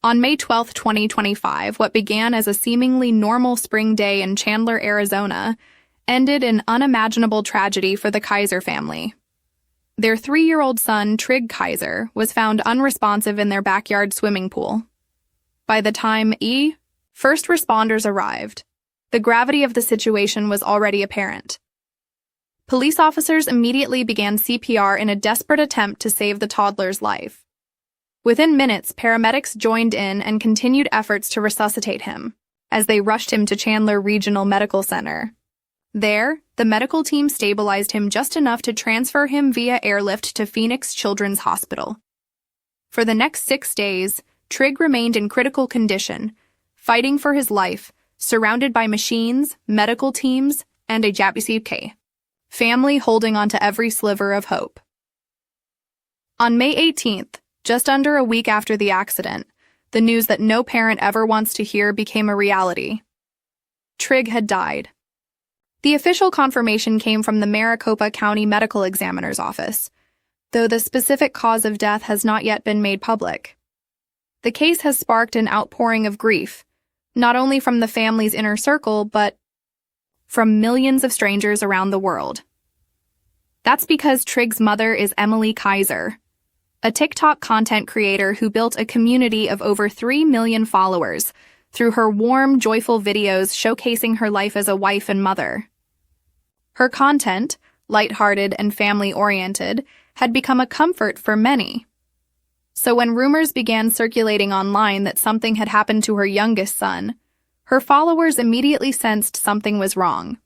On May 12, 2025, what began as a seemingly normal spring day in Chandler, Arizona, ended in unimaginable tragedy for the Kiser family. Their 3-year-old son, Trigg Kiser, was found unresponsive in their backyard swimming pool. By the time first responders arrived, the gravity of the situation was already apparent. Police officers immediately began CPR in a desperate attempt to save the toddler's life. Within minutes, paramedics joined in and continued efforts to resuscitate him, as they rushed him to Chandler Regional Medical Center. There, the medical team stabilized him just enough to transfer him via airlift to Phoenix Children's Hospital. For the next 6 days, Trigg remained in critical condition, fighting for his life, surrounded by machines, medical teams, and a JAPC family holding onto every sliver of hope. On May 18th, just under a week after the accident, the news that no parent ever wants to hear became a reality. Trigg had died. The official confirmation came from the Maricopa County Medical Examiner's office, though the specific cause of death has not yet been made public. The case has sparked an outpouring of grief, not only from the family's inner circle, but from millions of strangers around the world. That's because Trigg's mother is Emilie Kiser, a TikTok content creator who built a community of over 3 million followers through her warm, joyful videos showcasing her life as a wife and mother. Her content, lighthearted and family-oriented, had become a comfort for many. So when rumors began circulating online that something had happened to her youngest son, her followers immediately sensed something was wrong.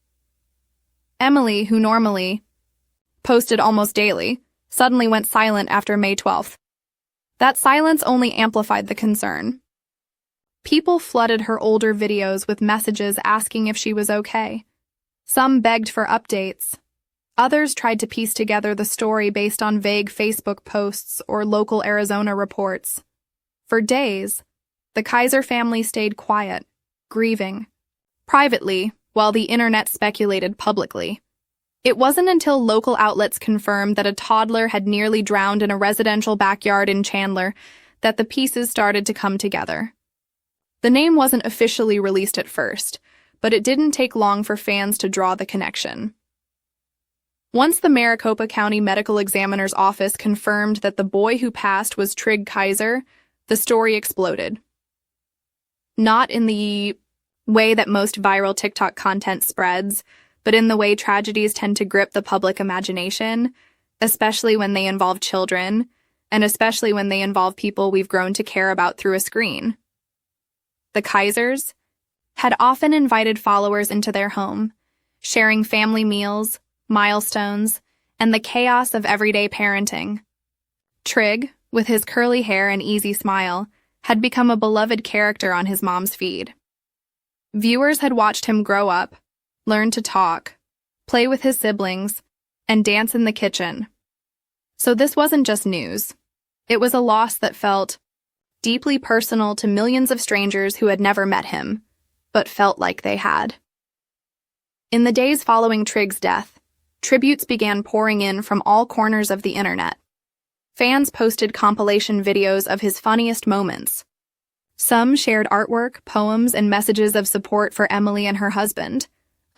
Emilie, who normally posted almost daily, suddenly went silent after May 12th. That silence only amplified the concern. People flooded her older videos with messages asking if she was okay. Some begged for updates. Others tried to piece together the story based on vague Facebook posts or local Arizona reports. For days, the Kiser family stayed quiet, grieving, privately, while the internet speculated publicly. It wasn't until local outlets confirmed that a toddler had nearly drowned in a residential backyard in Chandler that the pieces started to come together. The name wasn't officially released at first, but it didn't take long for fans to draw the connection. Once the Maricopa County Medical Examiner's office confirmed that the boy who passed was Trigg Kiser, the story exploded. Not in the way that most viral TikTok content spreads, but in the way tragedies tend to grip the public imagination, especially when they involve children, and especially when they involve people we've grown to care about through a screen. The Kisers had often invited followers into their home, sharing family meals, milestones, and the chaos of everyday parenting. Trigg, with his curly hair and easy smile, had become a beloved character on his mom's feed. Viewers had watched him grow up, learn to talk, play with his siblings, and dance in the kitchen. So this wasn't just news. It was a loss that felt deeply personal to millions of strangers who had never met him, but felt like they had. In the days following Trigg's death, tributes began pouring in from all corners of the internet. Fans posted compilation videos of his funniest moments. Some shared artwork, poems, and messages of support for Emilie and her husband.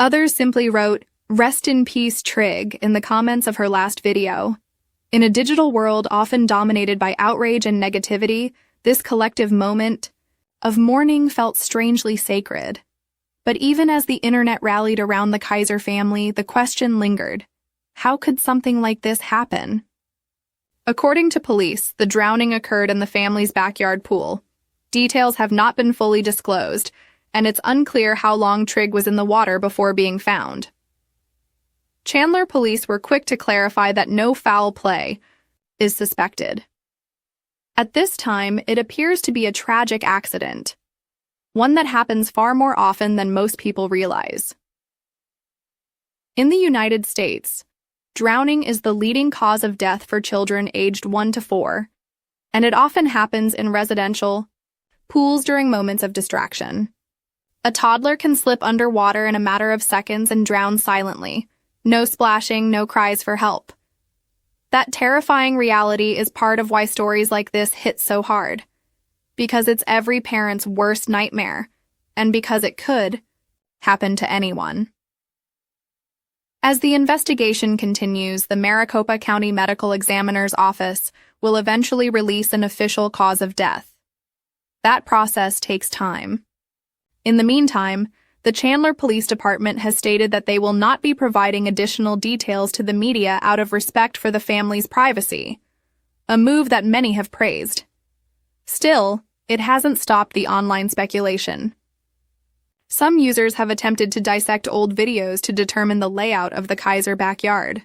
Others simply wrote, "Rest in peace, Trigg," in the comments of her last video. In a digital world often dominated by outrage and negativity, this collective moment of mourning felt strangely sacred. But even as the internet rallied around the Kiser family, the question lingered. How could something like this happen? According to police, the drowning occurred in the family's backyard pool. Details have not been fully disclosed, and it's unclear how long Trigg was in the water before being found. Chandler police were quick to clarify that no foul play is suspected. At this time, it appears to be a tragic accident, one that happens far more often than most people realize. In the United States, drowning is the leading cause of death for children aged 1 to 4, and it often happens in residential pools during moments of distraction. A toddler can slip underwater in a matter of seconds and drown silently. No splashing, no cries for help. That terrifying reality is part of why stories like this hit so hard. because it's every parent's worst nightmare, and because it could happen to anyone. As the investigation continues, the Maricopa County Medical Examiner's Office will eventually release an official cause of death. That process takes time. In the meantime, the Chandler Police Department has stated that they will not be providing additional details to the media out of respect for the family's privacy, a move that many have praised. Still, it hasn't stopped the online speculation. Some users have attempted to dissect old videos to determine the layout of the Kiser backyard.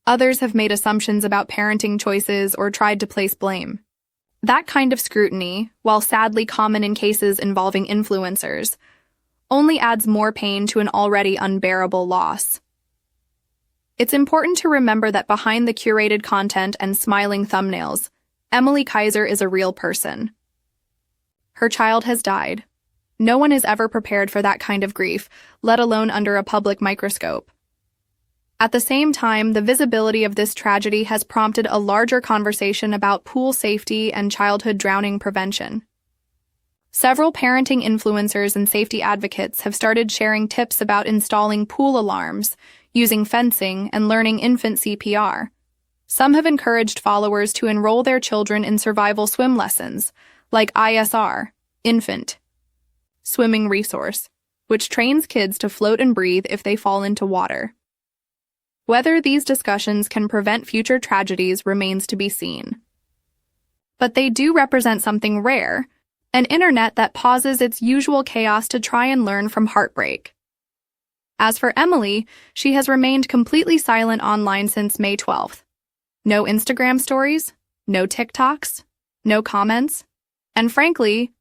Others have made assumptions about parenting choices or tried to place blame. That kind of scrutiny, while sadly common in cases involving influencers, only adds more pain to an already unbearable loss. It's important to remember that behind the curated content and smiling thumbnails, Emilie Kiser is a real person. Her child has died. No one is ever prepared for that kind of grief, let alone under a public microscope. At the same time, the visibility of this tragedy has prompted a larger conversation about pool safety and childhood drowning prevention. Several parenting influencers and safety advocates have started sharing tips about installing pool alarms, using fencing, and learning infant CPR. Some have encouraged followers to enroll their children in survival swim lessons, like ISR, Infant Swimming Resource, which trains kids to float and breathe if they fall into water. Whether these discussions can prevent future tragedies remains to be seen. But they do represent something rare, an internet that pauses its usual chaos to try and learn from heartbreak. As for Emilie, she has remained completely silent online since May 12th. No Instagram stories, no TikToks, no comments, and frankly,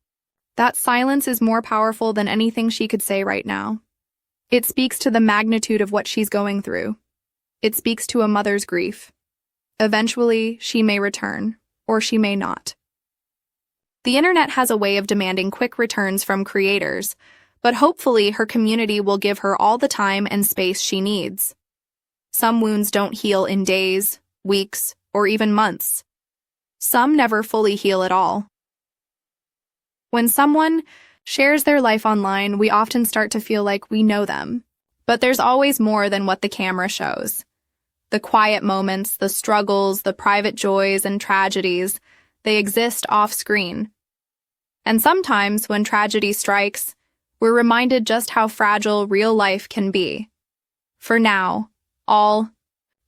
that silence is more powerful than anything she could say right now. It speaks to the magnitude of what she's going through. It speaks to a mother's grief. Eventually, she may return, or she may not. The internet has a way of demanding quick returns from creators, but hopefully her community will give her all the time and space she needs. Some wounds don't heal in days, weeks, or even months. Some never fully heal at all. When someone shares their life online, we often start to feel like we know them. But there's always more than what the camera shows. The quiet moments, the struggles, the private joys and tragedies, they exist off-screen. And sometimes, when tragedy strikes, we're reminded just how fragile real life can be. For now, all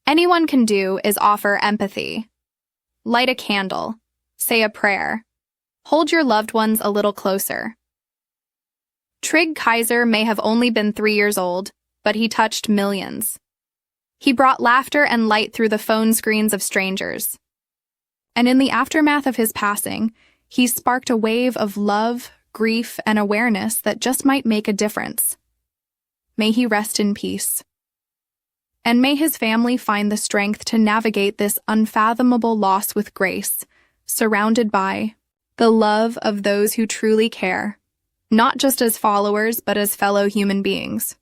anyone can do is offer empathy. Light a candle, say a prayer, hold your loved ones a little closer. Trigg Kiser may have only been 3 years old, but he touched millions. He brought laughter and light through the phone screens of strangers. And in the aftermath of his passing, he sparked a wave of love, grief, and awareness that just might make a difference. May he rest in peace. And may his family find the strength to navigate this unfathomable loss with grace, surrounded by the love of those who truly care, not just as followers, but as fellow human beings.